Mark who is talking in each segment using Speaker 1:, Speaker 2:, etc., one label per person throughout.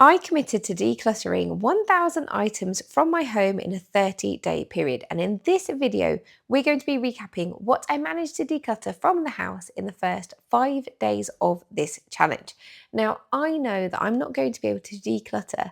Speaker 1: I committed to decluttering 1,000 items from my home in a 30-day period. And in this video, we're going to be recapping what I managed to declutter from the house in the first 5 days of this challenge. Now, I know that I'm not going to be able to declutter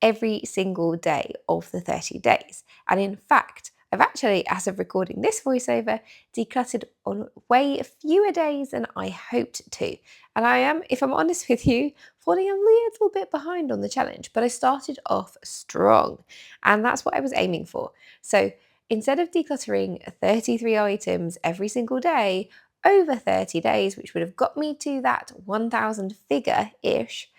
Speaker 1: every single day of the 30 days. And in fact, I've actually, as of recording this voiceover, decluttered on way fewer days than I hoped to. And I am, if I'm honest with you, falling a little bit behind on the challenge, but I started off strong. And that's what I was aiming for. So instead of decluttering 33 items every single day over 30 days, which would have got me to that 1,000 figure-ish,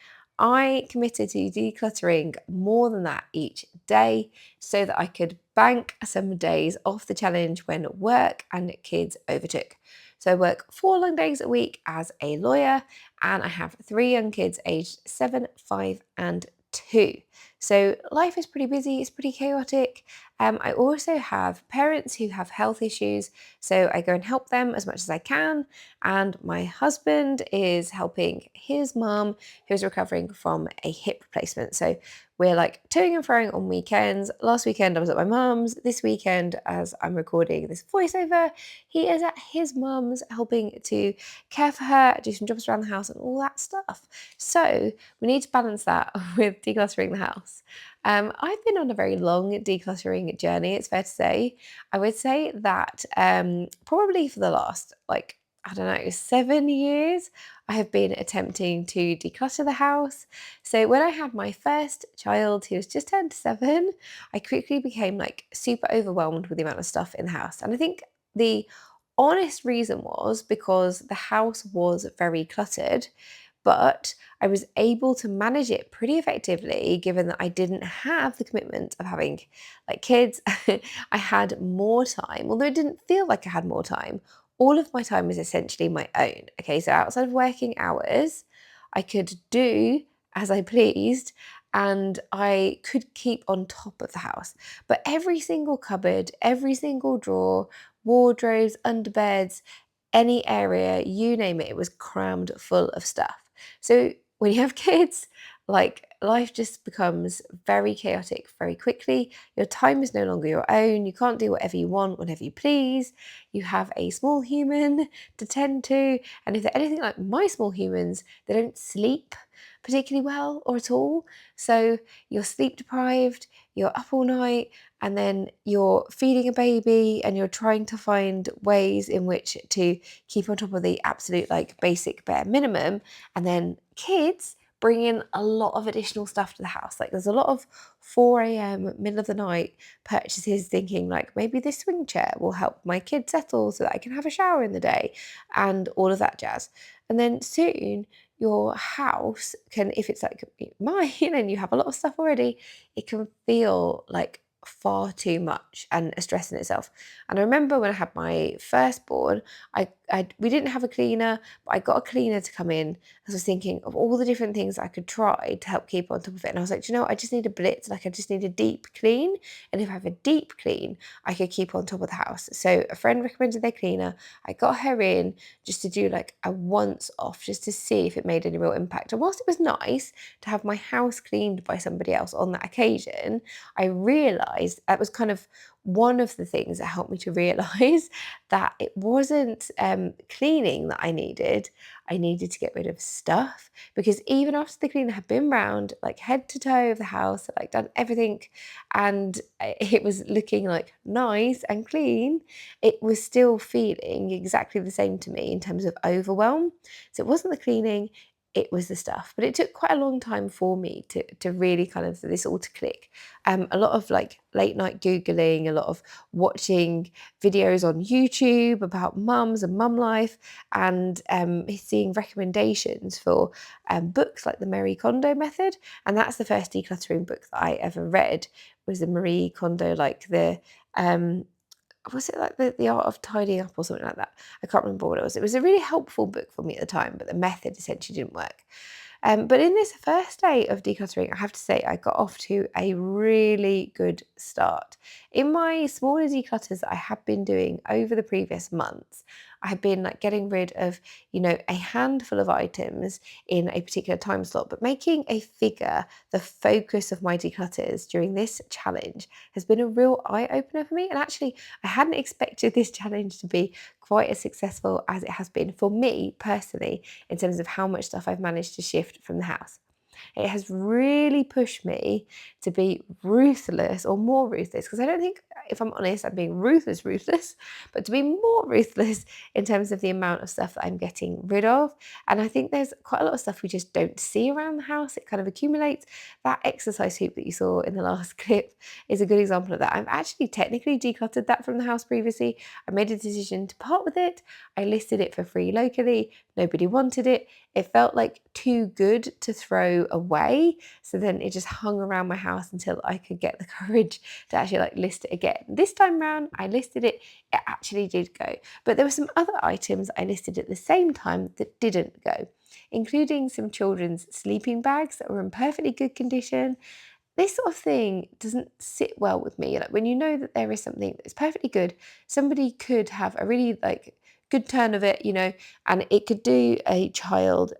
Speaker 1: I committed to decluttering more than that each day so that I could bank some days off the challenge when work and kids overtook. So I work 4 long days a week as a lawyer, and I have 3 young kids aged 7, 5, and 2. So life is pretty busy, it's pretty chaotic. I also have parents who have health issues, so I go and help them as much as I can. And my husband is helping his mum, who's recovering from a hip replacement. So we're like toing and froing on weekends. Last weekend I was at my mum's. This weekend, as I'm recording this voiceover, he is at his mum's helping to care for her, do some jobs around the house and all that stuff. So we need to balance that with decluttering the house. I've been on a very long decluttering journey, it's fair to say. I would say that probably for the last, I don't know, 7 years, I have been attempting to declutter the house. So when I had my first child, who was just turned 7, I quickly became super overwhelmed with the amount of stuff in the house. And I think the honest reason was because the house was very cluttered, but I was able to manage it pretty effectively given that I didn't have the commitment of having kids. I had more time, although it didn't feel like I had more time. All of my time was essentially my own. Okay, so outside of working hours, I could do as I pleased and I could keep on top of the house. But every single cupboard, every single drawer, wardrobes, underbeds, any area, you name it, it was crammed full of stuff. So when you have kids, life just becomes very chaotic very quickly. Your time is no longer your own. You can't do whatever you want whenever you please. You have a small human to tend to. And if they're anything like my small humans, they don't sleep particularly well or at all. So you're sleep deprived, you're up all night, and then you're feeding a baby and you're trying to find ways in which to keep on top of the absolute basic bare minimum. And then kids bring in a lot of additional stuff to the house. There's a lot of 4 a.m. middle of the night purchases thinking maybe this swing chair will help my kid settle so that I can have a shower in the day and all of that jazz. And then soon your house can, if it's like mine and you have a lot of stuff already, it can feel like far too much and a stress in itself. And I remember when I had my firstborn, we didn't have a cleaner, but I got a cleaner to come in. I was thinking of all the different things I could try to help keep on top of it. And I was like, do you know what? I just need a blitz. I just need a deep clean. And if I have a deep clean, I could keep on top of the house. So a friend recommended their cleaner. I got her in just to do a once off, just to see if it made any real impact. And whilst it was nice to have my house cleaned by somebody else on that occasion, I realised that was kind of one of the things that helped me to realise that it wasn't cleaning that I needed. I needed to get rid of stuff, because even after the cleaner had been round, head to toe of the house, done everything, and it was looking nice and clean, it was still feeling exactly the same to me in terms of overwhelm. So it wasn't the cleaning, it was the stuff. But it took quite a long time for me to really kind of, for this all to click. A lot of late night Googling, a lot of watching videos on YouTube about mums and mum life, and seeing recommendations for books like the Marie Kondo method. And that's the first decluttering book that I ever read, was the Marie Kondo, was it the Art of Tidying Up or something like that? I can't remember what it was. It was a really helpful book for me at the time, but the method essentially didn't work. But in this first day of decluttering, I have to say I got off to a really good start. In my smaller declutters that I have been doing over the previous months, I have been like getting rid of, you know, a handful of items in a particular time slot, but making a figure the focus of my declutters during this challenge has been a real eye-opener for me. And actually, I hadn't expected this challenge to be quite as successful as it has been for me personally, in terms of how much stuff I've managed to shift from the house. It has really pushed me to be ruthless, or more ruthless, because I don't think, if I'm honest, I'm being ruthless, but to be more ruthless in terms of the amount of stuff that I'm getting rid of. And I think there's quite a lot of stuff we just don't see around the house. It kind of accumulates. That exercise hoop that you saw in the last clip is a good example of that. I've actually technically decluttered that from the house previously. I made a decision to part with it. I listed it for free locally. Nobody wanted it. It felt like too good to throw away. So then it just hung around my house until I could get the courage to actually like list it again. This time round, I listed it. It actually did go. But there were some other items I listed at the same time that didn't go, including some children's sleeping bags that were in perfectly good condition. This sort of thing doesn't sit well with me. Like when you know that there is something that's perfectly good, somebody could have a really like good turn of it, you know, and it could do a child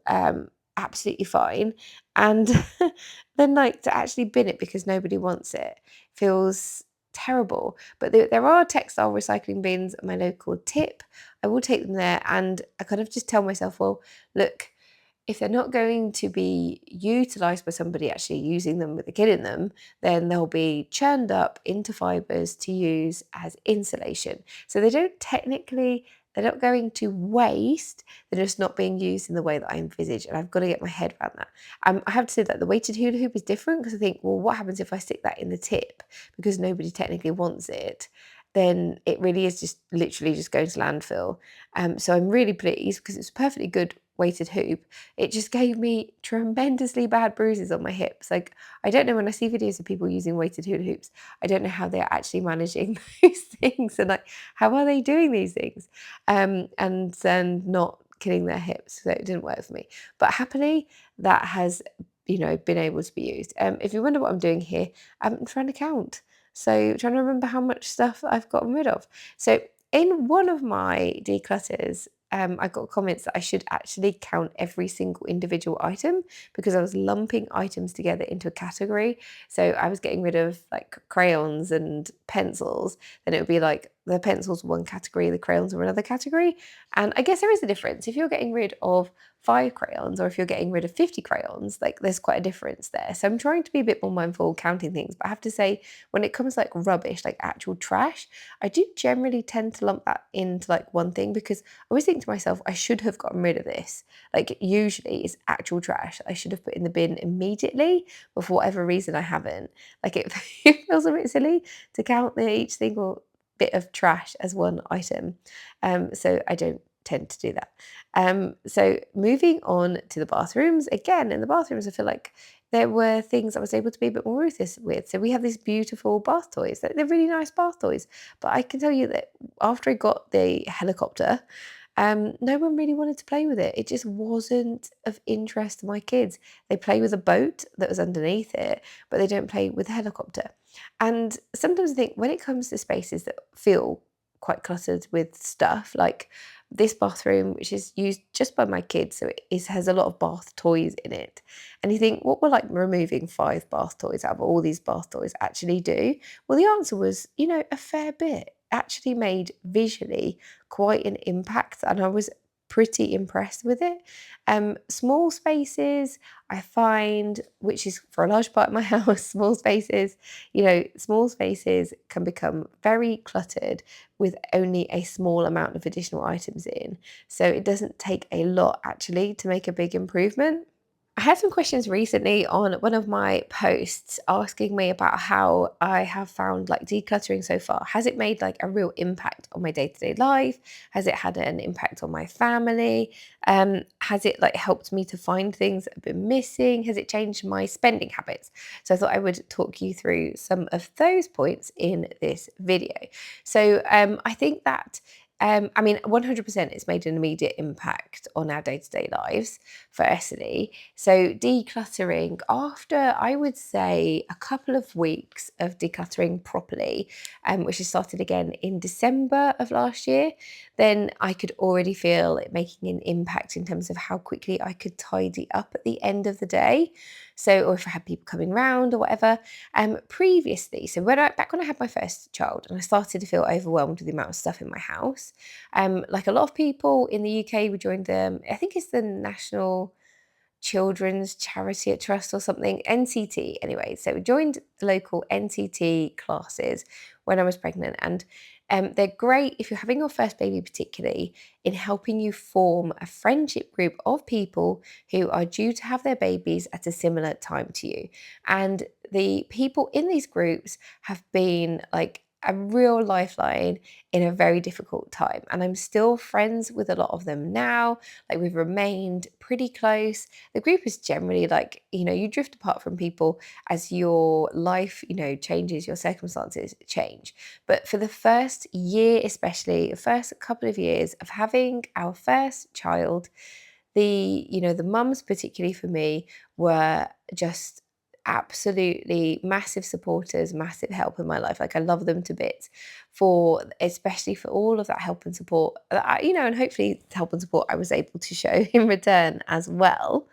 Speaker 1: absolutely fine. And then like to actually bin it because nobody wants it feels terrible. But there are textile recycling bins at my local tip. I will take them there, and I kind of just tell myself, well, look, if they're not going to be utilised by somebody actually using them with a kid in them, then they'll be churned up into fibres to use as insulation. So they're not going to waste, they're just not being used in the way that I envisage. And I've got to get my head around that. I have to say that the weighted hula hoop is different, because I think, well, what happens if I stick that in the tip because nobody technically wants it? Then it really is just literally just going to landfill. So I'm really pleased because it's a perfectly good weighted hoop. It just gave me tremendously bad bruises on my hips. Like, I don't know, when I see videos of people using weighted hula hoops, I don't know how they're actually managing those things, and like, how are they doing these things? And then not killing their hips. So it didn't work for me. But happily, that has, you know, been able to be used. If you wonder what I'm doing here, I'm trying to count. So trying to remember how much stuff I've gotten rid of. So in one of my declutters, I got comments that I should actually count every single individual item, because I was lumping items together into a category. So I was getting rid of like crayons and pencils. Then it would be like the pencils were one category, the crayons were another category. And I guess there is a difference. If you're getting rid of 5 crayons, or if you're getting rid of 50 crayons, like there's quite a difference there. So I'm trying to be a bit more mindful counting things. But I have to say, when it comes to like rubbish, like actual trash, I do generally tend to lump that into like one thing, because I always think to myself, I should have gotten rid of this. Like usually it's actual trash I should have put in the bin immediately, but for whatever reason I haven't. Like it, it feels a bit silly to count each single bit of trash as one item. So I don't tend to do that. So moving on to the bathrooms, again, in the bathrooms, I feel like there were things I was able to be a bit more ruthless with. So we have these beautiful bath toys. They're really nice bath toys. But I can tell you that after I got the helicopter, no one really wanted to play with it. It just wasn't of interest to my kids. They play with a boat that was underneath it, but they don't play with a helicopter. And sometimes I think when it comes to spaces that feel quite cluttered with stuff, like this bathroom, which is used just by my kids, so has a lot of bath toys in it. And you think, what will like removing 5 bath toys out of all these bath toys actually do? Well, the answer was, you know, a fair bit. Actually made visually quite an impact, and I was pretty impressed with it. Small spaces, I find, which is for a large part of my house, small spaces, you know, small spaces can become very cluttered with only a small amount of additional items in. So it doesn't take a lot actually to make a big improvement. I had some questions recently on one of my posts asking me about how I have found like decluttering so far. Has it made like a real impact on my day-to-day life? Has it had an impact on my family? Has it like helped me to find things that have been missing? Has it changed my spending habits? So I thought I would talk you through some of those points in this video. So I think that I mean, 100% it's made an immediate impact on our day-to-day lives, firstly. So decluttering, after I would say a couple of weeks of decluttering properly, which has started again in December of last year, then I could already feel it making an impact in terms of how quickly I could tidy up at the end of the day. So, or if I had people coming round or whatever. Previously, so back when I had my first child and I started to feel overwhelmed with the amount of stuff in my house, like a lot of people in the UK, we joined I think it's the National Children's Charity at Trust or something, NCT anyway. So we joined the local NCT classes when I was pregnant, and they're great if you're having your first baby, particularly in helping you form a friendship group of people who are due to have their babies at a similar time to you. And the people in these groups have been like a real lifeline in a very difficult time. And I'm still friends with a lot of them now. Like, we've remained pretty close. The group is generally like, you drift apart from people as your life, changes, your circumstances change. But for the first year, especially the first couple of years of having our first child, the mums, particularly for me, were just absolutely massive supporters, massive help in my life. Like, I love them to bits, for especially for all of that help and support, and hopefully help and support I was able to show in return as well.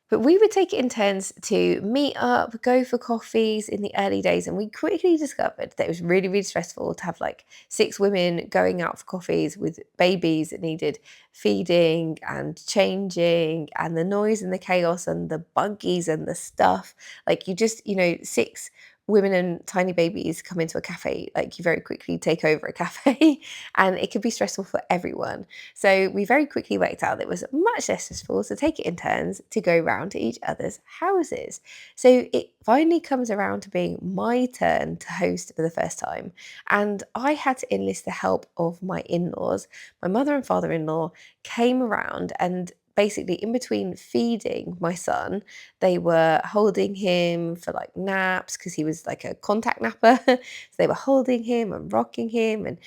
Speaker 1: But we would take it in turns to meet up, go for coffees in the early days. And we quickly discovered that it was really, really stressful to have like 6 women going out for coffees with babies that needed feeding and changing, and the noise and the chaos and the buggies and the stuff. Like, you just, 6 women and tiny babies come into a cafe, like, you very quickly take over a cafe and it could be stressful for everyone. So we very quickly worked out that it was much less stressful to take it in turns to go round to each other's houses. So it finally comes around to being my turn to host for the first time. And I had to enlist the help of my in-laws. My mother and father-in-law came around, and basically in between feeding my son, they were holding him for like naps because he was like a contact napper. So they were holding him and rocking him and,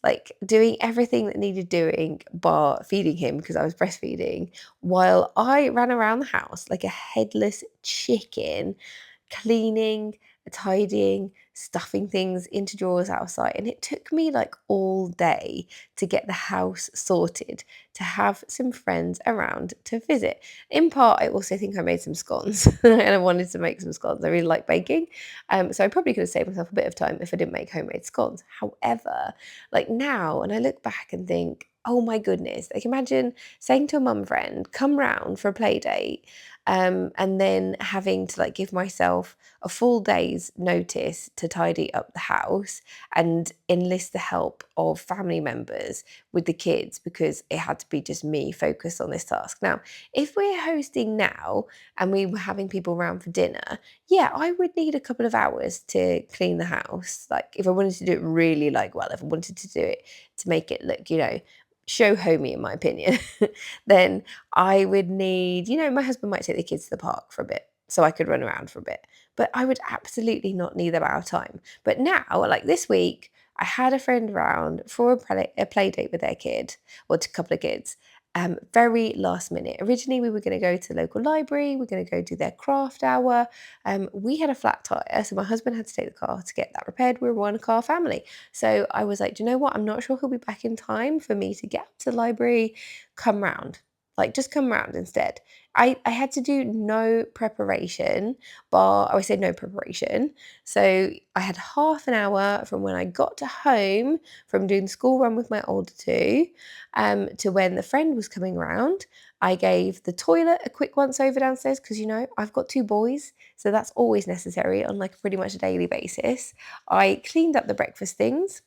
Speaker 1: like doing everything that needed doing bar feeding him because I was breastfeeding, while I ran around the house like a headless chicken, cleaning, tidying, stuffing things into drawers outside. And it took me like all day to get the house sorted, to have some friends around to visit. In part, I also think I made some scones and I wanted to make some scones. I really like baking. So I probably could have saved myself a bit of time if I didn't make homemade scones. However, like now, and I look back and think, oh my goodness, like imagine saying to a mum friend, come round for a play date, and then having to like give myself a full day's notice to tidy up the house and enlist the help of family members with the kids because it had to be just me focused on this task. Now, if we're hosting now and we were having people around for dinner, yeah, I would need a couple of hours to clean the house. Like, if I wanted to do it really like well, if I wanted to do it to make it look, show homey in my opinion, then I would need, my husband might take the kids to the park for a bit so I could run around for a bit, but I would absolutely not need that amount of time. But now, like this week, I had a friend round for a play date with their kid, or a couple of kids, very last minute. Originally, we were going to go to the local library, we're going to go do their craft hour. We had a flat tire, so my husband had to take the car to get that repaired. We were one car family. So I was like, do you know what? I'm not sure he'll be back in time for me to get up to the library. Come round. Like, just come round instead. I had to do no preparation, bar, I said no preparation. So I had half an hour from when I got to home from doing the school run with my older two, to when the friend was coming round. I gave the toilet a quick once over downstairs because, I've got 2 boys, so that's always necessary on like pretty much a daily basis. I cleaned up the breakfast things,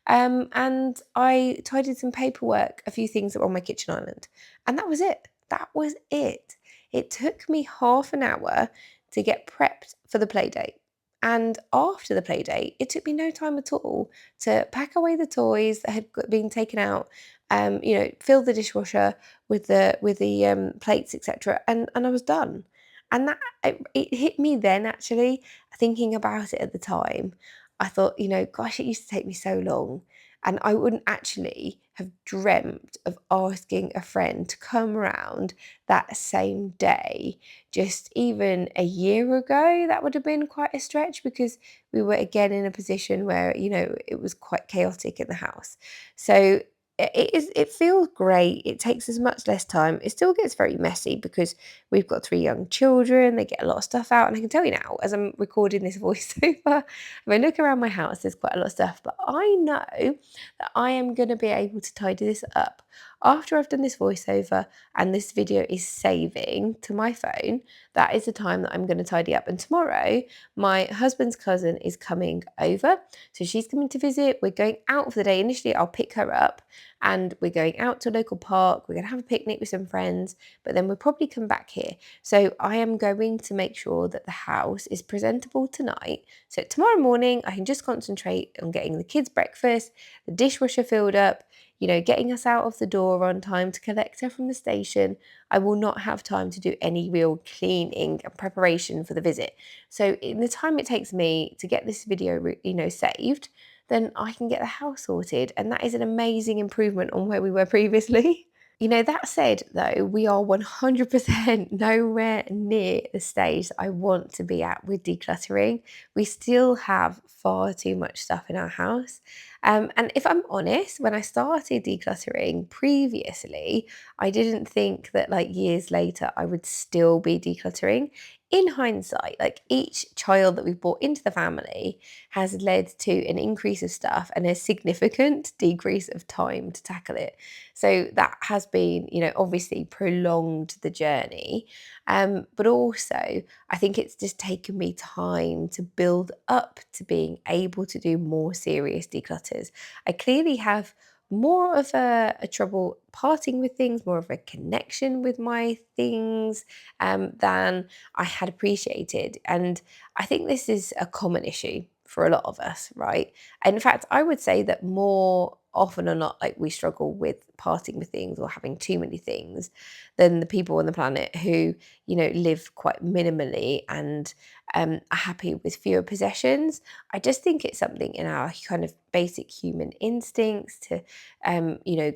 Speaker 1: and I tidied some paperwork, a few things that were on my kitchen island. And that was it. That was it. It took me half an hour to get prepped for the play date. And after the play date, it took me no time at all to pack away the toys that had been taken out, fill the dishwasher with the plates, etc. And I was done. And that it hit me then, actually, thinking about it at the time. I thought, gosh, it used to take me so long. And I wouldn't actually have dreamt of asking a friend to come around that same day. Just even a year ago, that would have been quite a stretch because we were again in a position where, it was quite chaotic in the house. So it feels great. It takes us much less time. It still gets very messy because we've got 3 young children. They get a lot of stuff out. And I can tell you now, as I'm recording this voiceover, if I look around my house, there's quite a lot of stuff. But I know that I am going to be able to tidy this up after I've done this voiceover and this video is saving to my phone. That is the time that I'm going to tidy up. And tomorrow, my husband's cousin is coming over. So she's coming to visit. We're going out for the day. Initially, I'll pick her up and we're going out to a local park. We're going to have a picnic with some friends, but then we'll probably come back here. So I am going to make sure that the house is presentable tonight. So tomorrow morning, I can just concentrate on getting the kids breakfast, the dishwasher filled up, getting us out of the door on time to collect her from the station. I will not have time to do any real cleaning and preparation for the visit. So in the time it takes me to get this video, saved, then I can get the house sorted. And that is an amazing improvement on where we were previously. That said, though, we are 100% nowhere near the stage that I want to be at with decluttering. We still have far too much stuff in our house. And if I'm honest, when I started decluttering previously, I didn't think that years later I would still be decluttering. In hindsight, each child that we've brought into the family has led to an increase of stuff and a significant decrease of time to tackle it. So that has been, obviously prolonged the journey. But also, I think it's just taken me time to build up to being able to do more serious declutters. I clearly have more of a trouble parting with things, more of a connection with my things than I had appreciated. And I think this is a common issue for a lot of us, right? And in fact, I would say that more often or not, we struggle with parting with things or having too many things than the people on the planet who, live quite minimally and are happy with fewer possessions. I just think it's something in our kind of basic human instincts to,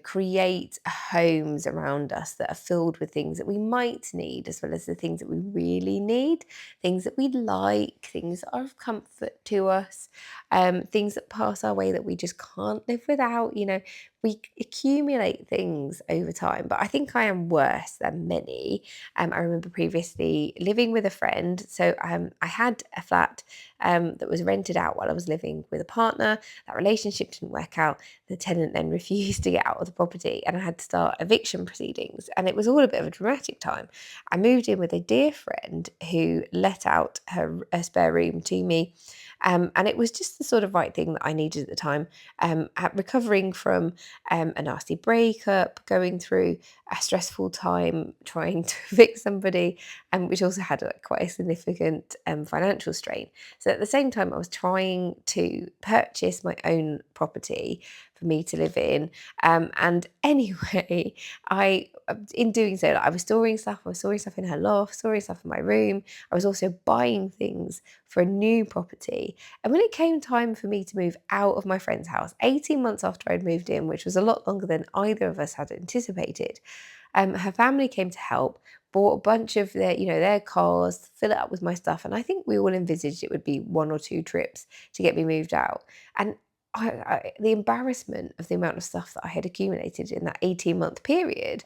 Speaker 1: create homes around us that are filled with things that we might need, as well as the things that we really need, things that we like, things that are of comfort to us, things that pass our way that we just can't live without. We accumulate things over time, but I think I am worse than many. I remember previously living with a friend. So I had a flat that was rented out while I was living with a partner. That relationship didn't work out. The tenant then refused to get out of the property and I had to start eviction proceedings. And it was all a bit of a dramatic time. I moved in with a dear friend who let out her spare room to me. And it was just the sort of right thing that I needed at the time. Recovering from a nasty breakup, going through a stressful time trying to fix somebody, which also had quite a significant financial strain. So at the same time, I was trying to purchase my own property for me to live in. And anyway, in doing so, I was storing stuff. I was storing stuff in her loft, storing stuff in my room. I was also buying things for a new property. And when it came time for me to move out of my friend's house, 18 months after I'd moved in, which was a lot longer than either of us had anticipated, her family came to help, bought a bunch of their cars, fill it up with my stuff. And I think we all envisaged it would be 1 or 2 trips to get me moved out. And the embarrassment of the amount of stuff that I had accumulated in that 18-month period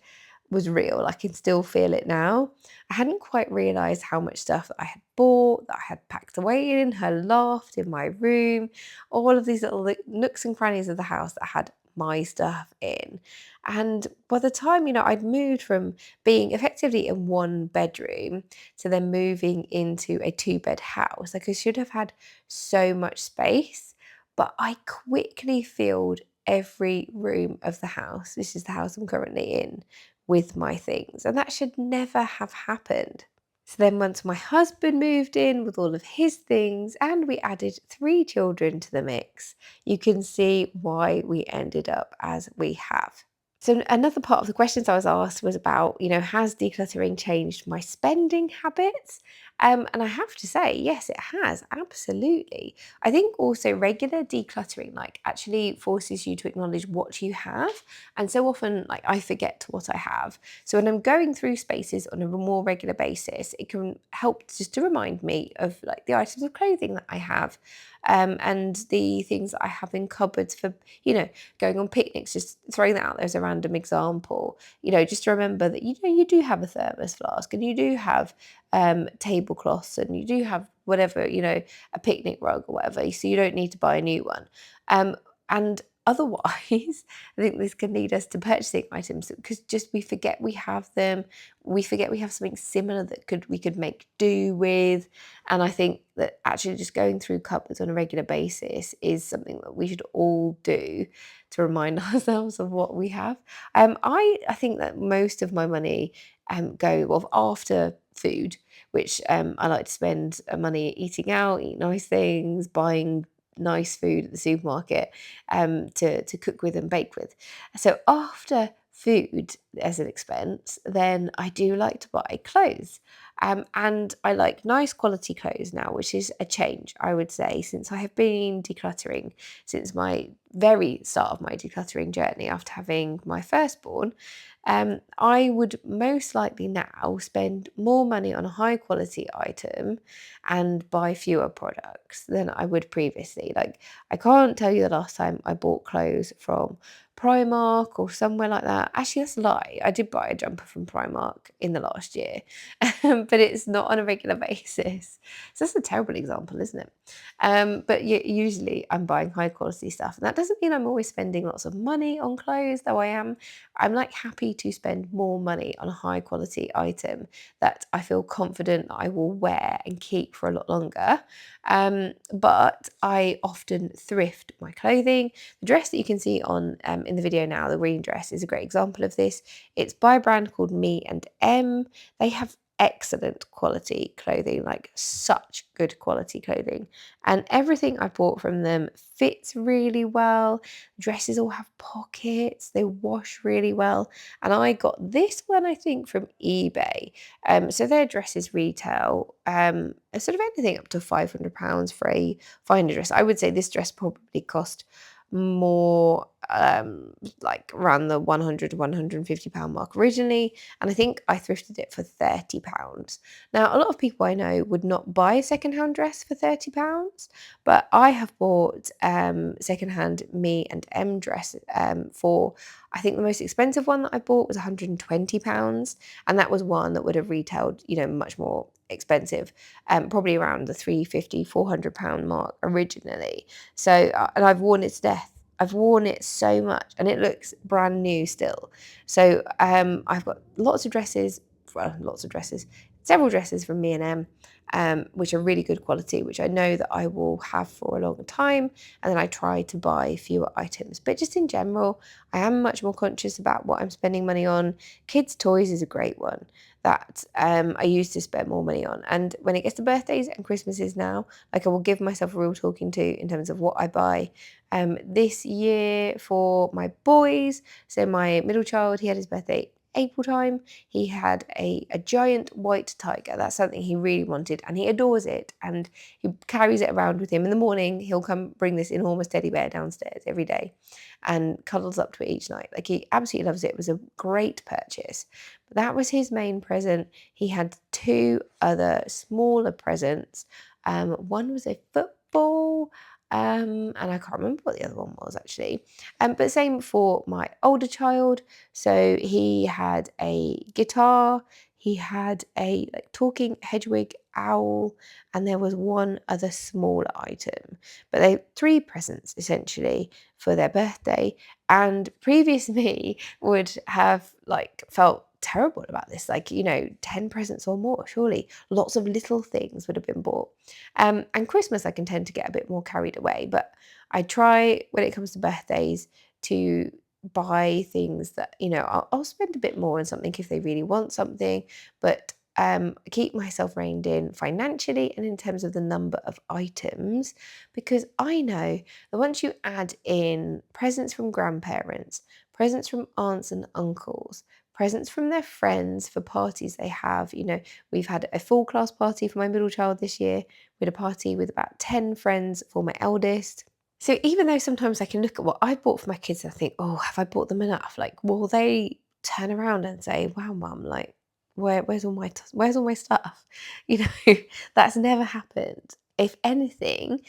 Speaker 1: was real. I can still feel it now. I hadn't quite realised how much stuff that I had bought, that I had packed away in her loft, in my room, all of these little nooks and crannies of the house that had my stuff in. And by the time, I'd moved from being effectively in 1 bedroom to then moving into a 2-bed house, I should have had so much space, but I quickly filled every room of the house. This is the house I'm currently in, with my things. And that should never have happened. So then once my husband moved in with all of his things and we added 3 children to the mix, you can see why we ended up as we have. So another part of the questions I was asked was about, has decluttering changed my spending habits? And I have to say, yes, it has, absolutely. I think also regular decluttering like actually forces you to acknowledge what you have. And so often like I forget what I have. So when I'm going through spaces on a more regular basis, it can help just to remind me of like the items of clothing that I have, and the things that I have in cupboards for, going on picnics, just throwing that out there as a random example, just to remember that, you do have a thermos flask and you do have tablecloths and you do have whatever, a picnic rug or whatever. So you don't need to buy a new one. And otherwise, I think this can lead us to purchasing items because just we forget we have them. We forget we have something similar that we could make do with. And I think that actually just going through cupboards on a regular basis is something that we should all do to remind ourselves of what we have. I think that most of my money after food, which I like to spend money eating out, eat nice things, buying nice food at the supermarket, to cook with and bake with. So after food as an expense, then I do like to buy clothes. And I like nice quality clothes now, which is a change, I would say, since I have been decluttering, since my very start of my decluttering journey after having my firstborn. I would most likely now spend more money on a high quality item and buy fewer products than I would previously. Like, I can't tell you the last time I bought clothes from Primark or somewhere like that. Actually, that's a lie. I did buy a jumper from Primark in the last year, but it's not on a regular basis. So that's a terrible example, isn't it? But usually I'm buying high quality stuff. And that doesn't mean I'm always spending lots of money on clothes, though I'm like happy to spend more money on a high quality item that I feel confident that I will wear and keep for a lot longer. But I often thrift my clothing. The dress that you can see on in the video now, the green dress, is a great example of this. It's by a brand called Me and M. They have excellent quality clothing, like such good quality clothing. And everything I bought from them fits really well. Dresses all have pockets, they wash really well. And I got this one, I think, from eBay. So their dresses retail sort of anything up to £500 for a finer dress. I would say this dress probably cost more, like around the £100 to £150 mark originally, and I think I thrifted it for £30. Now, a lot of people I know would not buy a secondhand dress for £30, but I have bought secondhand Me and M dress for, I think the most expensive one that I bought was £120, and that was one that would have retailed, much more expensive, probably around the £350 to £400 mark originally. So, and I've worn it to death. I've worn it so much and it looks brand new still. So I've got several dresses from Me and M, which are really good quality, which I know that I will have for a long time. And then I try to buy fewer items. But just in general, I am much more conscious about what I'm spending money on. Kids' toys is a great one that I used to spend more money on. And when it gets to birthdays and Christmases now, like I will give myself a real talking to in terms of what I buy. This year for my boys, so my middle child, he had his birthday April time. He had a giant white tiger. That's something he really wanted and he adores it and he carries it around with him. In the morning, he'll come bring this enormous teddy bear downstairs every day and cuddles up to it each night. Like, he absolutely loves it. It was a great purchase. But that was his main present. He had two other smaller presents. One was a football, and I can't remember what the other one was actually. But same for my older child. So he had a guitar, he had a like talking hedgehog owl, and there was one other smaller item. But they three presents essentially for their birthday. And previous me would have like felt terrible about this, like, 10 presents or more, surely lots of little things would have been bought. And Christmas I can tend to get a bit more carried away, but I try when it comes to birthdays to buy things that, I'll spend a bit more on something if they really want something, but keep myself reined in financially and in terms of the number of items, because I know that once you add in presents from grandparents, presents from aunts and uncles, presents from their friends for parties they have. We've had a full class party for my middle child this year. We had a party with about 10 friends for my eldest. So even though sometimes I can look at what I bought for my kids and think, oh, have I bought them enough? Like, will they turn around and say, wow, mum, like, where's all my stuff? You know, that's never happened. If anything,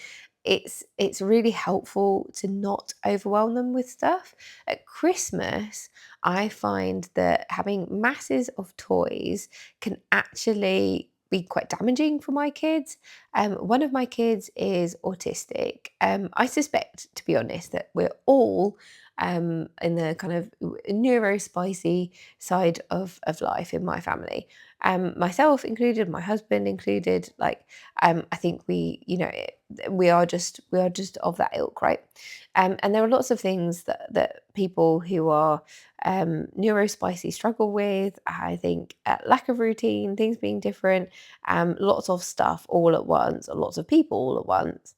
Speaker 1: it's really helpful to not overwhelm them with stuff. At Christmas, I find that having masses of toys can actually be quite damaging for my kids. One of my kids is autistic. I suspect, to be honest, that we're all in the kind of neurospicy side of life in my family. Myself included, my husband included. Like, I think we are just of that ilk, right? And there are lots of things that people who are neurospicy struggle with. I think lack of routine, things being different, lots of stuff all at once, or lots of people all at once,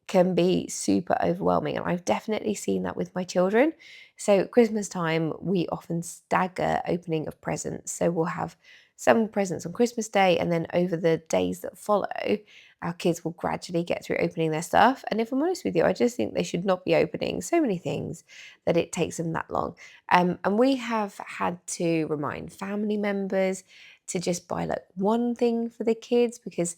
Speaker 1: can be super overwhelming. And I've definitely seen that with my children. So at Christmas time, we often stagger opening of presents. So we'll have some presents on Christmas Day, and then over the days that follow, our kids will gradually get through opening their stuff. And if I'm honest with you, I just think they should not be opening so many things that it takes them that long. And we have had to remind family members to just buy like one thing for the kids, because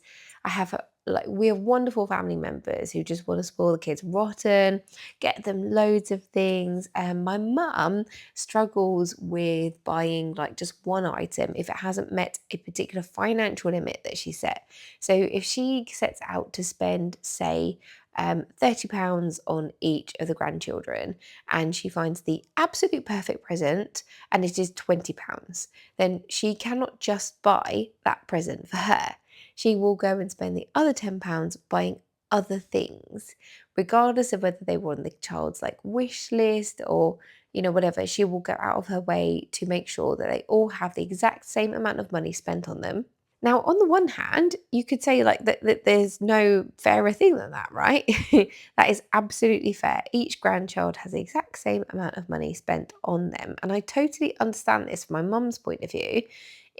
Speaker 1: we have wonderful family members who just want to spoil the kids rotten, get them loads of things. And my mum struggles with buying like just one item if it hasn't met a particular financial limit that she set. So if she sets out to spend, say, £30 on each of the grandchildren, and she finds the absolute perfect present and it is £20, then she cannot just buy that present for her. She will go and spend the other £10 buying other things, regardless of whether they were on the child's like wish list or whatever. She will go out of her way to make sure that they all have the exact same amount of money spent on them. Now, on the one hand, you could say like that there's no fairer thing than that, right? That is absolutely fair. Each grandchild has the exact same amount of money spent on them. And I totally understand this from my mum's point of view.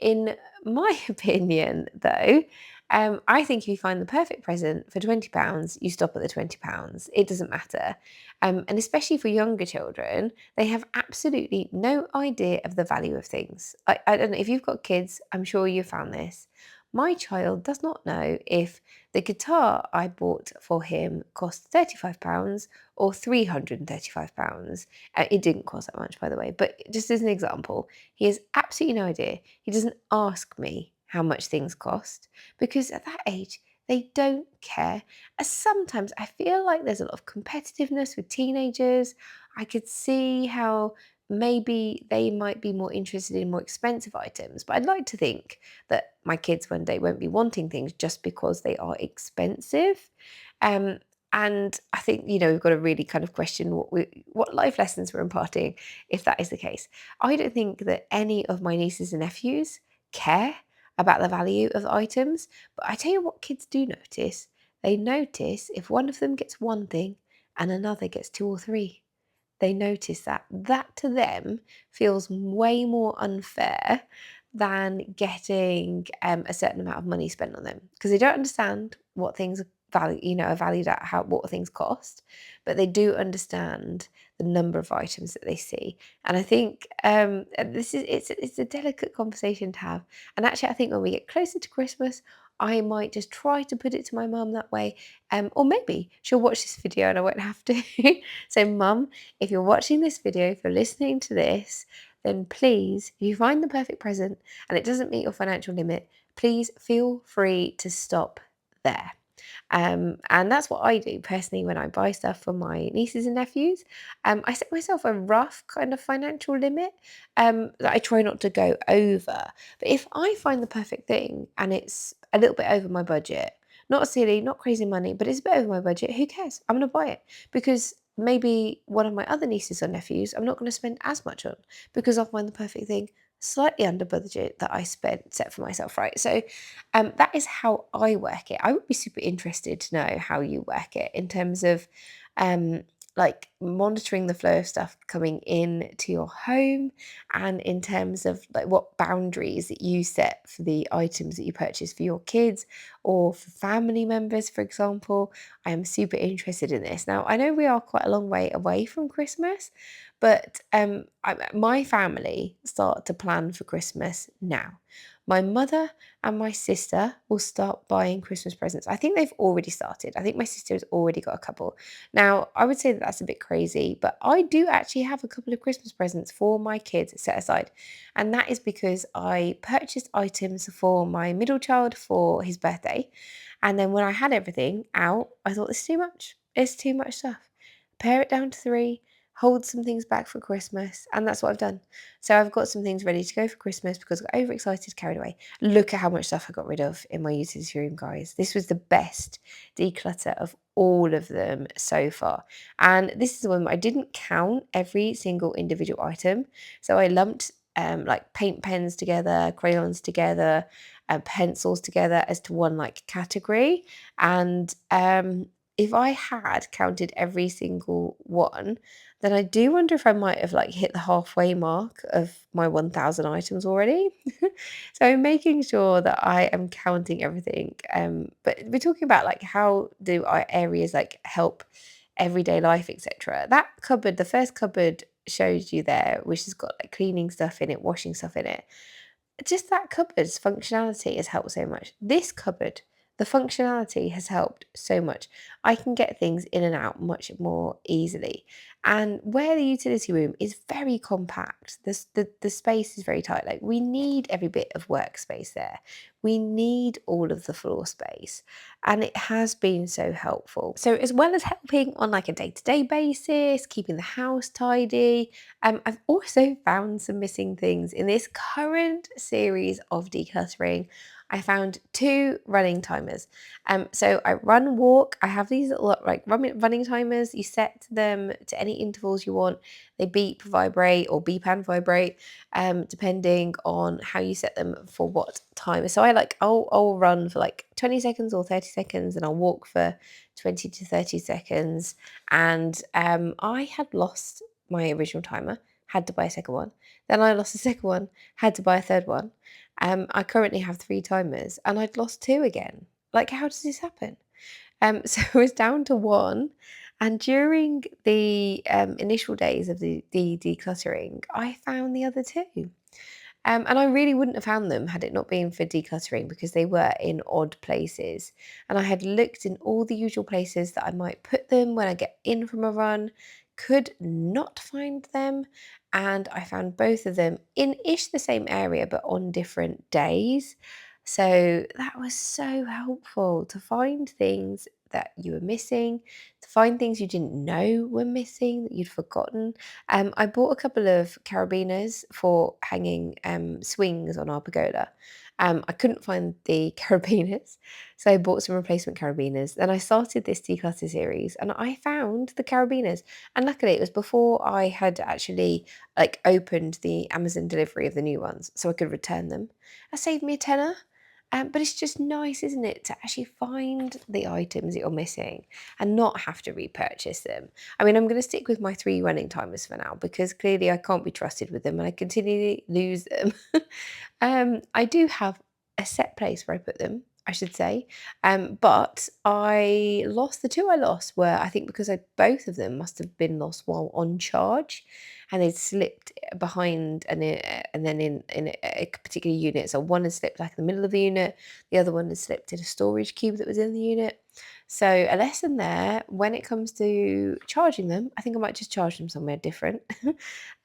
Speaker 1: In my opinion, though, I think if you find the perfect present for £20, you stop at the £20. It doesn't matter. And especially for younger children, they have absolutely no idea of the value of things. I don't know if you've got kids, I'm sure you've found this. My child does not know if the guitar I bought for him cost £35 or £335. It didn't cost that much, by the way, but just as an example, he has absolutely no idea. He doesn't ask me how much things cost, because at that age, they don't care. Sometimes I feel like there's a lot of competitiveness with teenagers. I could see how maybe they might be more interested in more expensive items, but I'd like to think that my kids one day won't be wanting things just because they are expensive. Um, and I think, we've got to really kind of question what life lessons we're imparting if that is the case. I don't think that any of my nieces and nephews care about the value of items, but I tell you what kids do notice. They notice if one of them gets one thing and another gets two or three. They notice that. That to them feels way more unfair than getting a certain amount of money spent on them, because they don't understand what things are valued at, what things cost, but they do understand the number of items that they see. And I think it's a delicate conversation to have. And actually, I think when we get closer to Christmas, I might just try to put it to my mum that way. Or maybe she'll watch this video and I won't have to. So, mum, if you're watching this video, if you're listening to this, then please, if you find the perfect present and it doesn't meet your financial limit, please feel free to stop there. And that's what I do personally when I buy stuff for my nieces and nephews. I set myself a rough kind of financial limit that I try not to go over. But if I find the perfect thing and it's a little bit over my budget, not silly, not crazy money, but it's a bit over my budget, who cares? I'm going to buy it, because maybe one of my other nieces or nephews I'm not going to spend as much on, because I'll find the perfect thing slightly under budget that I set for myself, right? So that is how I work it. I would be super interested to know how you work it in terms of like monitoring the flow of stuff coming in to your home, and in terms of like what boundaries that you set for the items that you purchase for your kids or for family members, for example. I am super interested in this. Now, I know we are quite a long way away from Christmas, but my family start to plan for Christmas now. My mother and my sister will start buying Christmas presents. I think they've already started. I think my sister has already got a couple. Now, I would say that that's a bit crazy, but I do actually have a couple of Christmas presents for my kids set aside. And that is because I purchased items for my middle child for his birthday. And then when I had everything out, I thought, it's too much. It's too much stuff. Pare it down to three, hold some things back for Christmas. And that's what I've done. So I've got some things ready to go for Christmas because I got overexcited, carried away. Look at how much stuff I got rid of in my utility room, guys. This was the best declutter of all of them so far. And this is the one I didn't count every single individual item. So I lumped like paint pens together, crayons together, pencils together as to one like category. And if I had counted every single one, then I do wonder if I might have like hit the halfway mark of my 1,000 items already. So I'm making sure that I am counting everything. But we're talking about like how do our areas like help everyday life, etc. That cupboard, the first cupboard shows you there, which has got like cleaning stuff in it, washing stuff in it. Just that cupboard's functionality has helped so much. This cupboard, the functionality has helped so much. I can get things in and out much more easily. And where the utility room is very compact, the space is very tight. Like we need every bit of workspace there. We need all of the floor space. And it has been so helpful. So as well as helping on like a day-to-day basis, keeping the house tidy, I've also found some missing things in this current series of decluttering. I found two running timers. So I run, walk. I have these little like running timers. You set them to any intervals you want. They beep, vibrate, or beep and vibrate, depending on how you set them for what time. So I'll run for like 20 seconds or 30 seconds, and I'll walk for 20 to 30 seconds. And I had lost my original timer, had to buy a second one. Then I lost the second one, had to buy a third one. I currently have three timers and I'd lost two again. Like, how does this happen? So I was down to one. And during the initial days of the decluttering, I found the other two. And I really wouldn't have found them had it not been for decluttering because they were in odd places. And I had looked in all the usual places that I might put them when I get in from a run, could not find them. And I found both of them in ish the same area, but on different days. So that was so helpful to find things that you were missing, to find things you didn't know were missing that you'd forgotten. I bought a couple of carabiners for hanging swings on our pergola. I couldn't find the carabiners, so I bought some replacement carabiners. Then I started this declutter series, and I found the carabiners. And luckily, it was before I had actually like opened the Amazon delivery of the new ones, so I could return them. That saved me a tenner. But it's just nice, isn't it, to actually find the items that you're missing and not have to repurchase them. I mean, I'm going to stick with my three running timers for now because clearly I can't be trusted with them and I continually lose them. I do have a set place where I put them, I should say. But I lost the two I lost were, I think, because both of them must have been lost while on charge and they'd slipped behind and then in a particular unit. So one had slipped like in the middle of the unit, the other one had slipped in a storage cube that was in the unit. So a lesson there when it comes to charging them, I think I might just charge them somewhere different.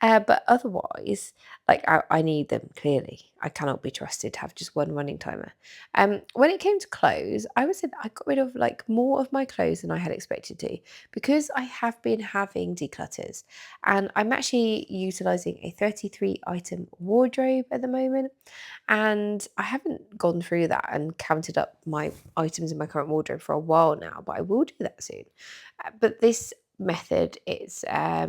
Speaker 1: But otherwise, like I need them clearly. I cannot be trusted to have just one running timer. When it came to clothes, I would say that I got rid of like more of my clothes than I had expected to because I have been having declutters and I'm actually utilizing a 33 item wardrobe at the moment. And I haven't gone through that and counted up my items in my current wardrobe for a while now, but I will do that soon. But this method is a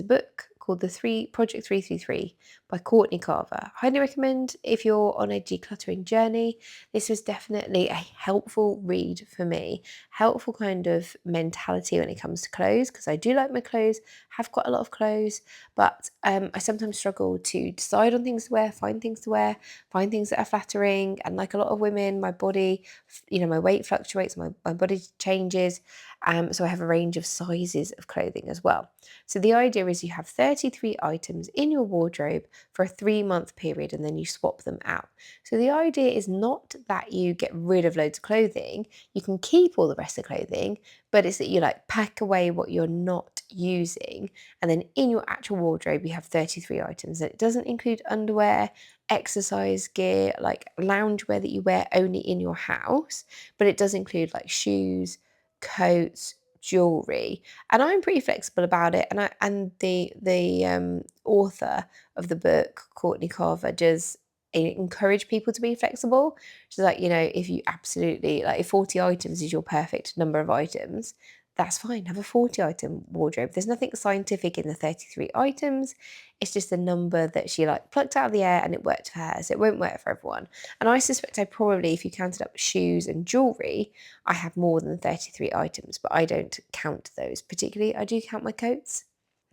Speaker 1: book called the Project 333 by Courtney Carver. Highly recommend if you're on a decluttering journey. This was definitely a helpful read for me, helpful kind of mentality when it comes to clothes, because I do like my clothes, have quite a lot of clothes, but I sometimes struggle to decide on things to wear, find things to wear, find things that are flattering. And like a lot of women, my body, my weight fluctuates, my body changes. So I have a range of sizes of clothing as well. So the idea is you have 33 items in your wardrobe for a 3-month period, and then you swap them out. So the idea is not that you get rid of loads of clothing. You can keep all the rest of the clothing, but it's that you like pack away what you're not using, and then in your actual wardrobe you have 33 items. And it doesn't include underwear, exercise gear, like loungewear that you wear only in your house, but it does include like shoes, coats, jewelry. And I'm pretty flexible about it. And the author of the book, Courtney Carver, does encourage people to be flexible. She's like, if you absolutely like, if 40 items is your perfect number of items, that's fine. Have a 40 item wardrobe. There's nothing scientific in the 33 items. It's just a number that she like plucked out of the air, and it worked for her. So it won't work for everyone. And I suspect I probably, if you counted up shoes and jewelry, I have more than 33 items, but I don't count those particularly. I do count my coats.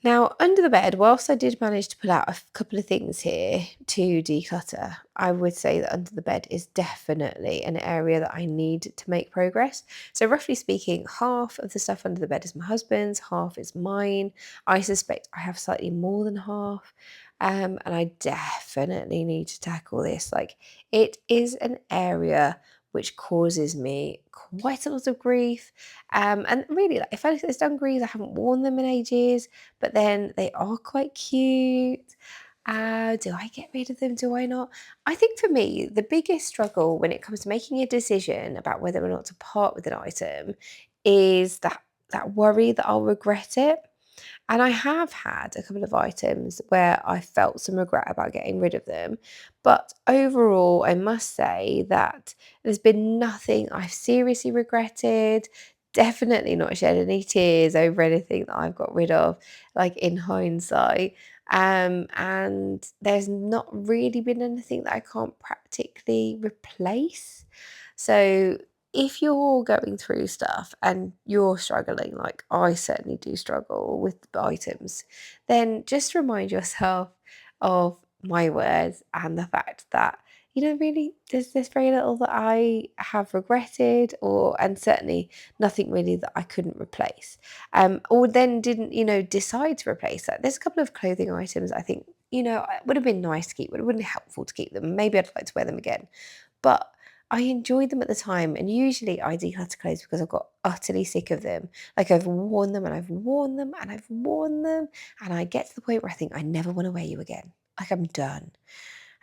Speaker 1: Now, under the bed, whilst I did manage to pull out a couple of things here to declutter, I would say that under the bed is definitely an area that I need to make progress. So, roughly speaking, half of the stuff under the bed is my husband's, half is mine. I suspect I have slightly more than half. And I definitely need to tackle this. Like, it is an area which causes me quite a lot of grief. And really, like, if I look at this dungarees, I haven't worn them in ages, but then they are quite cute. Do I get rid of them? Do I not? I think for me, the biggest struggle when it comes to making a decision about whether or not to part with an item is that worry that I'll regret it. And I have had a couple of items where I felt some regret about getting rid of them. But overall, I must say that there's been nothing I've seriously regretted. Definitely not shed any tears over anything that I've got rid of, like in hindsight. And there's not really been anything that I can't practically replace. So if you're going through stuff and you're struggling, like I certainly do struggle with the items, then just remind yourself of my words and the fact that, really there's very little that I have regretted, and certainly nothing really that I couldn't replace. Or then didn't, decide to replace that. There's a couple of clothing items I think, it would have been nice to keep, would have been helpful to keep them. Maybe I'd like to wear them again. But I enjoyed them at the time, and usually I declutter clothes because I've got utterly sick of them. Like I've worn them and I've worn them and I've worn them, and I get to the point where I think I never want to wear you again. Like I'm done.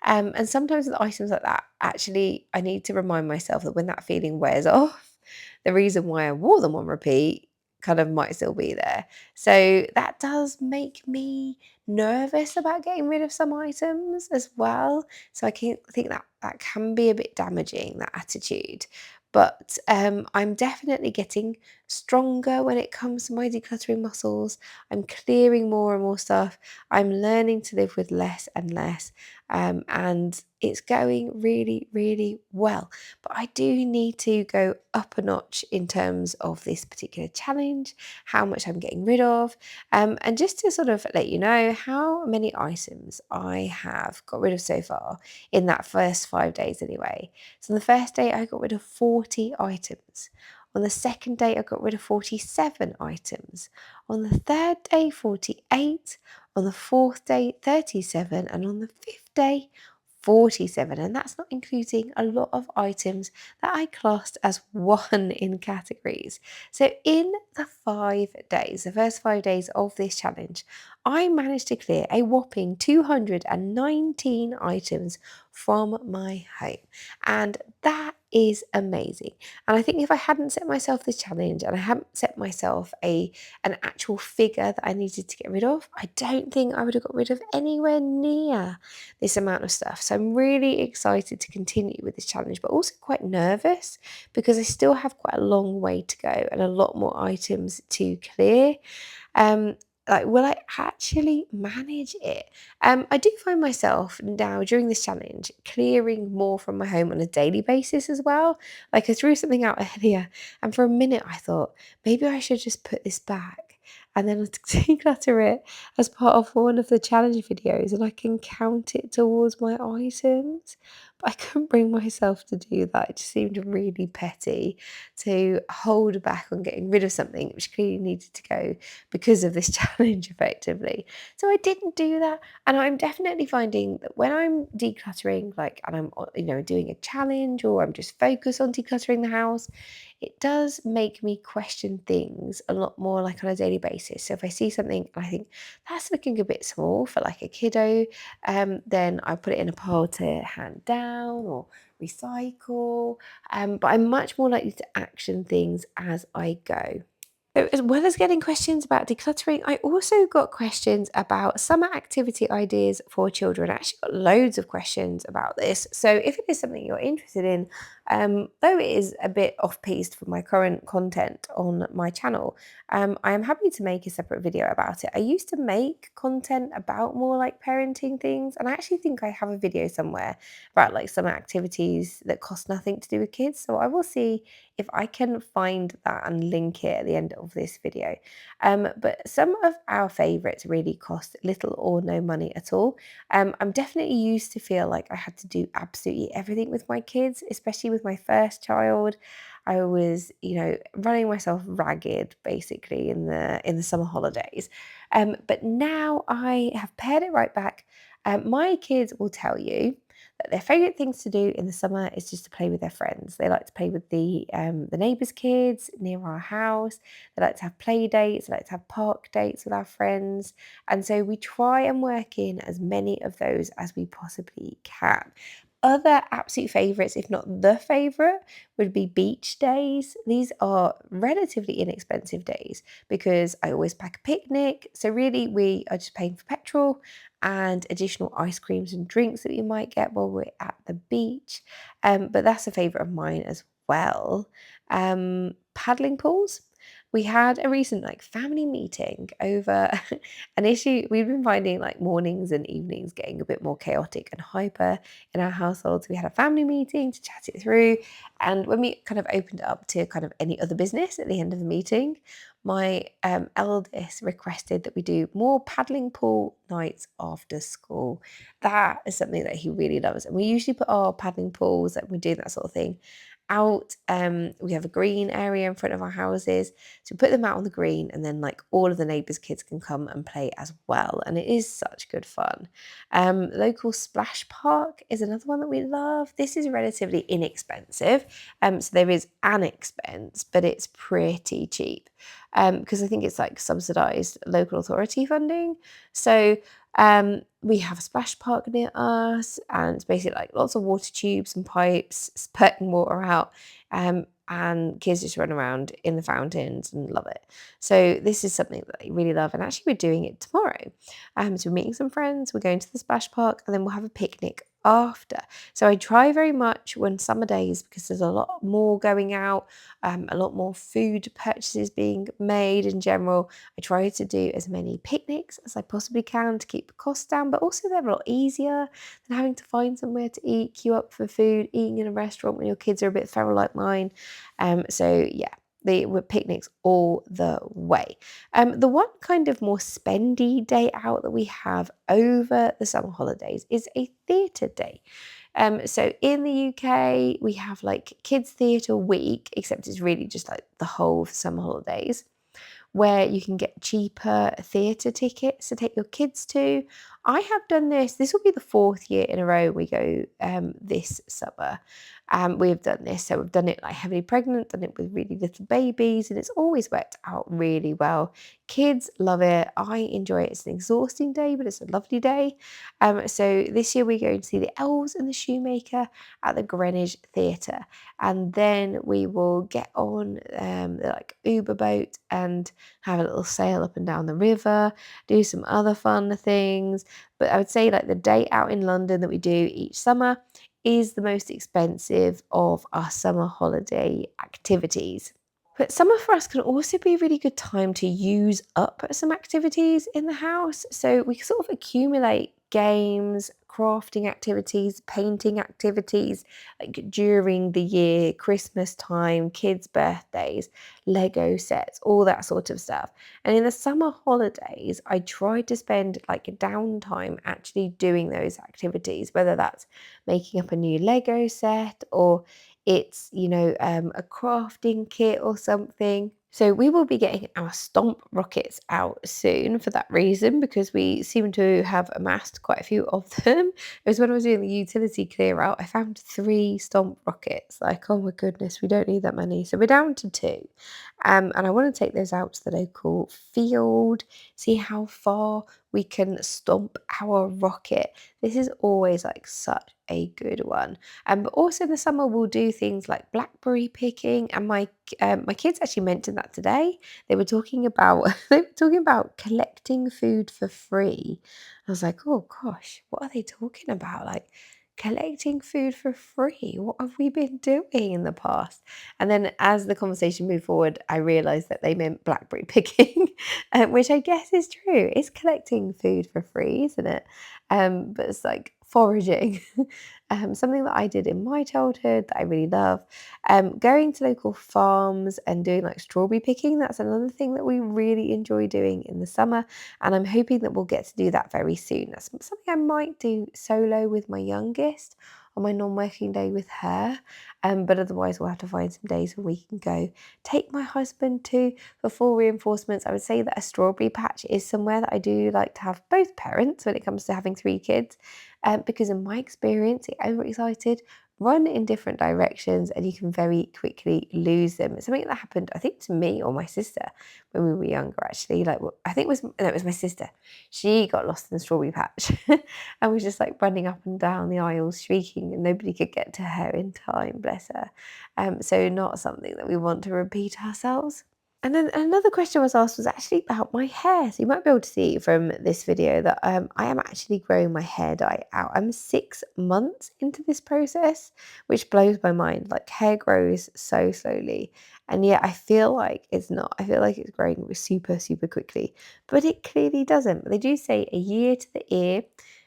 Speaker 1: And sometimes with items like that, actually, I need to remind myself that when that feeling wears off, the reason why I wore them on repeat kind of might still be there. So that does make me nervous about getting rid of some items as well. So I can think that that can be a bit damaging, that attitude. But I'm definitely getting stronger when it comes to my decluttering muscles. I'm clearing more and more stuff. I'm learning to live with less and less. And it's going really, really well. But I do need to go up a notch in terms of this particular challenge, how much I'm getting rid of, and just to sort of let you know how many items I have got rid of so far in that first 5 days anyway. So on the first day, I got rid of 40 items. On the second day, I got rid of 47 items. On the third day, 48. On the fourth day, 37. And on the fifth day, 47. And that's not including a lot of items that I classed as one in categories. So in the 5 days, the first 5 days of this challenge, I managed to clear a whopping 219 items from my home. And that is amazing. And I think if I hadn't set myself this challenge and I hadn't set myself an actual figure that I needed to get rid of, I don't think I would have got rid of anywhere near this amount of stuff. So I'm really excited to continue with this challenge, but also quite nervous because I still have quite a long way to go and a lot more items to clear. like, will I actually manage it? I do find myself now during this challenge clearing more from my home on a daily basis as well. Like I threw something out earlier, and for a minute I thought maybe I should just put this back and then declutter it as part of one of the challenge videos, and I can count it towards my items. But I couldn't bring myself to do that. It just seemed really petty to hold back on getting rid of something which clearly needed to go because of this challenge effectively. So I didn't do that. And I'm definitely finding that when I'm decluttering, like, and I'm, doing a challenge or I'm just focused on decluttering the house, it does make me question things a lot more like on a daily basis. So if I see something and I think that's looking a bit small for like a kiddo, then I put it in a pile to hand down or recycle. But I'm much more likely to action things as I go. So as well as getting questions about decluttering, I also got questions about summer activity ideas for children. I actually got loads of questions about this. So if it is something you're interested in, though it is a bit off-piste for my current content on my channel, I am happy to make a separate video about it. I used to make content about more like parenting things, and I actually think I have a video somewhere about like summer activities that cost nothing to do with kids. So I will see if I can find that and link it at the end of this video. But some of our favourites really cost little or no money at all. I'm definitely used to feel like I had to do absolutely everything with my kids, especially with my first child. I was, running myself ragged basically in the summer holidays. But now I have pared it right back. My kids will tell you that their favourite things to do in the summer is just to play with their friends. They like to play with the neighbours' kids near our house. They like to have play dates. They like to have park dates with our friends. And so we try and work in as many of those as we possibly can. Other absolute favourites, if not the favourite, would be beach days. These are relatively inexpensive days because I always pack a picnic. So really we are just paying for petrol and additional ice creams and drinks that we might get while we're at the beach. But that's a favourite of mine as well. Paddling pools. We had a recent like family meeting over an issue. We've been finding like mornings and evenings getting a bit more chaotic and hyper in our households. We had a family meeting to chat it through. And when we kind of opened it up to kind of any other business at the end of the meeting, my eldest requested that we do more paddling pool nights after school. That is something that he really loves. And we usually put our paddling pools, that we're doing that sort of thing, out. We have a green area in front of our houses. So we put them out on the green, and then like all of the neighbours' kids can come and play as well. And it is such good fun. Local splash park is another one that we love. This is relatively inexpensive. So there is an expense, but it's pretty cheap because I think it's like subsidised local authority funding. So we have a splash park near us, and it's basically like lots of water tubes and pipes spurting water out. And kids just run around in the fountains and love it. So this is something that I really love, and actually we're doing it tomorrow. So we're meeting some friends, we're going to the splash park, and then we'll have a picnic after. So I try very much when summer days, because there's a lot more going out, a lot more food purchases being made in general. I try to do as many picnics as I possibly can to keep the costs down, but also they're a lot easier than having to find somewhere to eat, queue up for food, eating in a restaurant when your kids are a bit feral like mine. So yeah, they were picnics all the way. The one kind of more spendy day out that we have over the summer holidays is a theatre day. So in the UK, we have like Kids Theatre Week, except it's really just like the whole summer holidays, where you can get cheaper theatre tickets to take your kids to. I have done this. This will be the fourth year in a row we go this summer. We've done this. So we've done it like heavily pregnant, done it with really little babies, and it's always worked out really well. Kids love it. I enjoy it. It's an exhausting day, but it's a lovely day. So this year we're going to see The Elves and the Shoemaker at the Greenwich Theatre. And then we will get on the like Uber boat and have a little sail up and down the river, do some other fun things. But I would say like the day out in London that we do each summer is the most expensive of our summer holiday activities. But summer for us can also be a really good time to use up some activities in the house. So we sort of accumulate games, crafting activities, painting activities like during the year, Christmas time, kids' birthdays, Lego sets, all that sort of stuff. And in the summer holidays, I try to spend like a downtime actually doing those activities, whether that's making up a new Lego set or it's, a crafting kit or something. So we will be getting our stomp rockets out soon for that reason, because we seem to have amassed quite a few of them. It was when I was doing the utility clear out, I found 3 stomp rockets. Like, oh my goodness, we don't need that many. So we're down to 2. And I want to take those out to the local field, see how far we can stomp our rocket. This is always like such a good one. But also in the summer, we'll do things like blackberry picking. And my kids actually mentioned that today. They were talking about they were talking about collecting food for free. I was like, oh gosh, what are they talking about? Like collecting food for free? What have we been doing in the past? And then as the conversation moved forward, I realised that they meant blackberry picking, which I guess is true. It's collecting food for free, isn't it? But it's like foraging. Something that I did in my childhood that I really love. Going to local farms and doing like strawberry picking, that's another thing that we really enjoy doing in the summer. And I'm hoping that we'll get to do that very soon. That's something I might do solo with my youngest on my non-working day with her. But otherwise we'll have to find some days where we can go. Take my husband to for full reinforcements. I would say that a strawberry patch is somewhere that I do like to have both parents when it comes to having 3 kids. Because in my experience, get overexcited, run in different directions, and you can very quickly lose them. It's something that happened, I think, to me or my sister when we were younger, actually. Like, I think it was my sister. She got lost in the strawberry patch and was just like running up and down the aisles, shrieking, and nobody could get to her in time, bless her. So, not something that we want to repeat ourselves. And then another question I was asked was actually about my hair. So you might be able to see from this video that I am actually growing my hair dye out. I'm 6 months into this process, which blows my mind. Like hair grows so slowly. And yet I feel like it's not. I feel like it's growing super, super quickly. But it clearly doesn't. But they do say a year to the ear.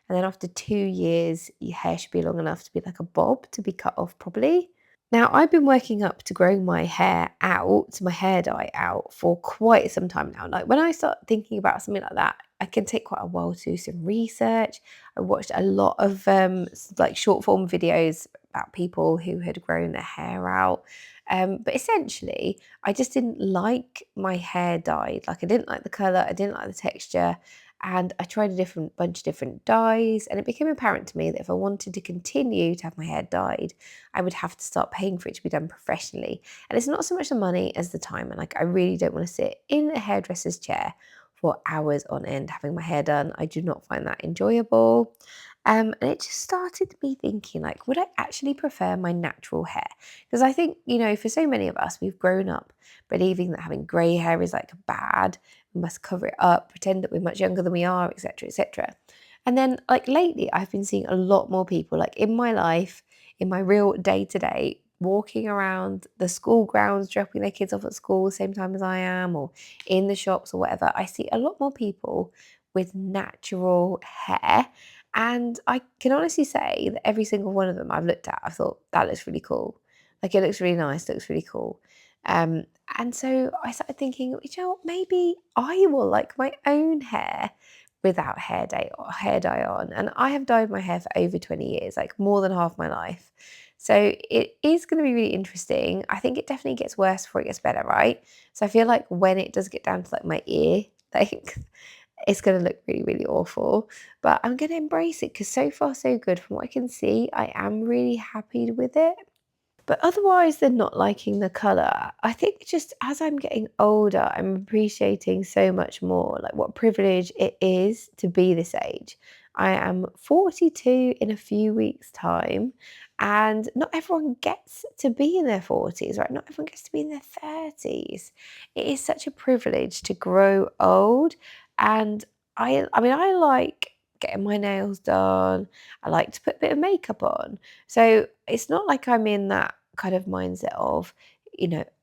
Speaker 1: And then after 2 years, your hair should be long enough to be like a bob to be cut off properly. Now, I've been working up to growing my hair out, my hair dye out for quite some time now. Like when I start thinking about something like that, I can take quite a while to do some research. I watched a lot of like short form videos about people who had grown their hair out. But essentially, I just didn't like my hair dyed. Like I didn't like the color, I didn't like the texture. And I tried a different bunch of different dyes, and it became apparent to me that if I wanted to continue to have my hair dyed, I would have to start paying for it to be done professionally. And it's not so much the money as the time. And like, I really don't want to sit in a hairdresser's chair for hours on end having my hair done. I do not find that enjoyable. And it just started me thinking, like, would I actually prefer my natural hair? Because I think, for so many of us, we've grown up believing that having grey hair is like bad. We must cover it up, pretend that we're much younger than we are, etc., etc. And then, like, lately, I've been seeing a lot more people, like, in my life, in my real day to day, walking around the school grounds, dropping their kids off at school the same time as I am, or in the shops or whatever. I see a lot more people with natural hair. And I can honestly say that every single one of them I've looked at, I thought, that looks really cool. Like, it looks really nice, looks really cool. Um, and so I started thinking, what, maybe I will like my own hair without hair dye on. And I have dyed my hair for over 20 years, like more than half my life. So it is going to be really interesting. I think it definitely gets worse before it gets better, right? So I feel like when it does get down to like my ear, like it's going to look really, really awful. But I'm going to embrace it because so far so good. From what I can see, I am really happy with it. But otherwise than not liking the colour, I think just as I'm getting older, I'm appreciating so much more, like what privilege it is to be this age. I am 42 in a few weeks' time, and not everyone gets to be in their 40s, right? Not everyone gets to be in their 30s. It is such a privilege to grow old, and I mean, I like getting my nails done. I like to put a bit of makeup on. So it's not like I'm in that kind of mindset of,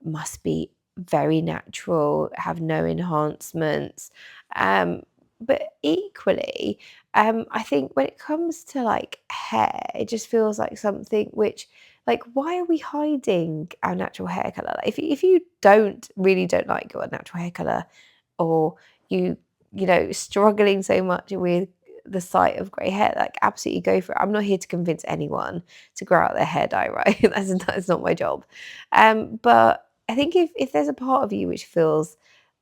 Speaker 1: must be very natural, have no enhancements. Um, but equally, I think when it comes to like hair, it just feels like something which, like, why are we hiding our natural hair color? Like, if you don't like your natural hair color, or you struggling so much with the sight of grey hair, like, absolutely go for it. I'm not here to convince anyone to grow out their hair dye, right? That's not my job. But I think if there's a part of you which feels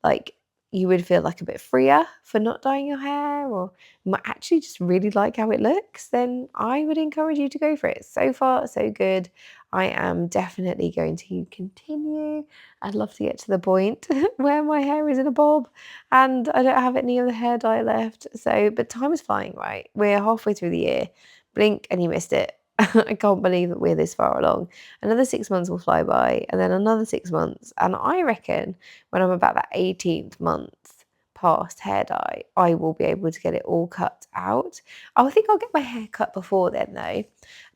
Speaker 1: like you would feel like a bit freer for not dyeing your hair, or might actually just really like how it looks, then I would encourage you to go for it. So far, so good. I am definitely going to continue. I'd love to get to the point where my hair is in a bob and I don't have any of the hair dye left. So, but time is flying, right? We're halfway through the year. Blink and you missed it. I can't believe that we're this far along. Another 6 months will fly by, and then another 6 months. And I reckon when I'm about that 18th month past hair dye, I will be able to get it all cut out. I think I'll get my hair cut before then, though.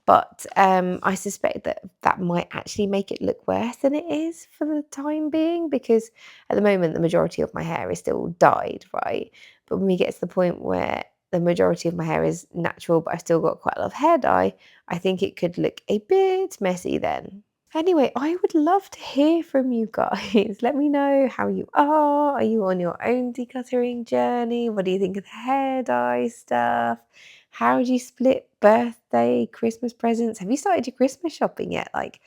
Speaker 1: But I suspect that that might actually make it look worse than it is for the time being, because at the moment the majority of my hair is still dyed, right? But when we get to the point where the majority of my hair is natural, but I've still got quite a lot of hair dye, I think it could look a bit messy then. Anyway, I would love to hear from you guys. Let me know how you are. Are you on your own decluttering journey? What do you think of the hair dye stuff? How do you split birthday, Christmas presents? Have you started your Christmas shopping yet? Like,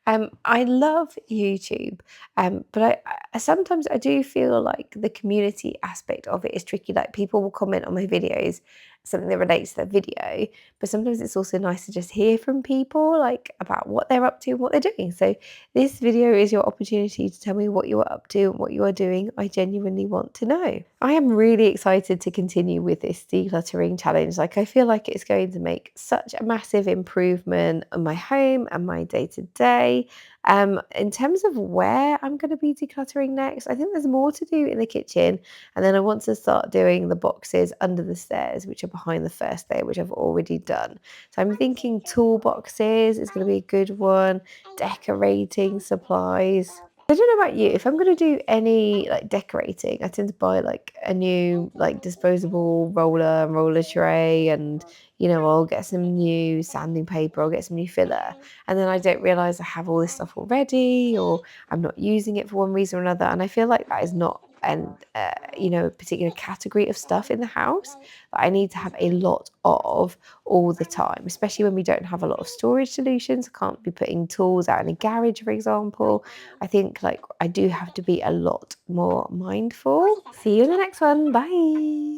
Speaker 1: I love YouTube, but sometimes I do feel like the community aspect of it is tricky. Like, people will comment on my videos, something that relates to their video, but sometimes it's also nice to just hear from people, like, about what they're up to and what they're doing. So this video is your opportunity to tell me what you are up to and what you are doing. I genuinely want to know. I am really excited to continue with this decluttering challenge. Like, I feel like it's going to make such a massive improvement on my home and my day-to-day. In terms of where I'm going to be decluttering next, I think there's more to do in the kitchen, and then I want to start doing the boxes under the stairs, which are behind the first layer, which I've already done. So I'm thinking toolboxes is going to be a good one, decorating supplies. I don't know about you. If I'm gonna do any like decorating, I tend to buy like a new like disposable roller tray, and I'll get some new sanding paper, I'll get some new filler, and then I don't realize I have all this stuff already, or I'm not using it for one reason or another. And I feel like that is not a particular category of stuff in the house that I need to have a lot of all the time, especially when we don't have a lot of storage solutions. I can't be putting tools out in a garage, for example. I think like I do have to be a lot more mindful. See you in the next one. Bye.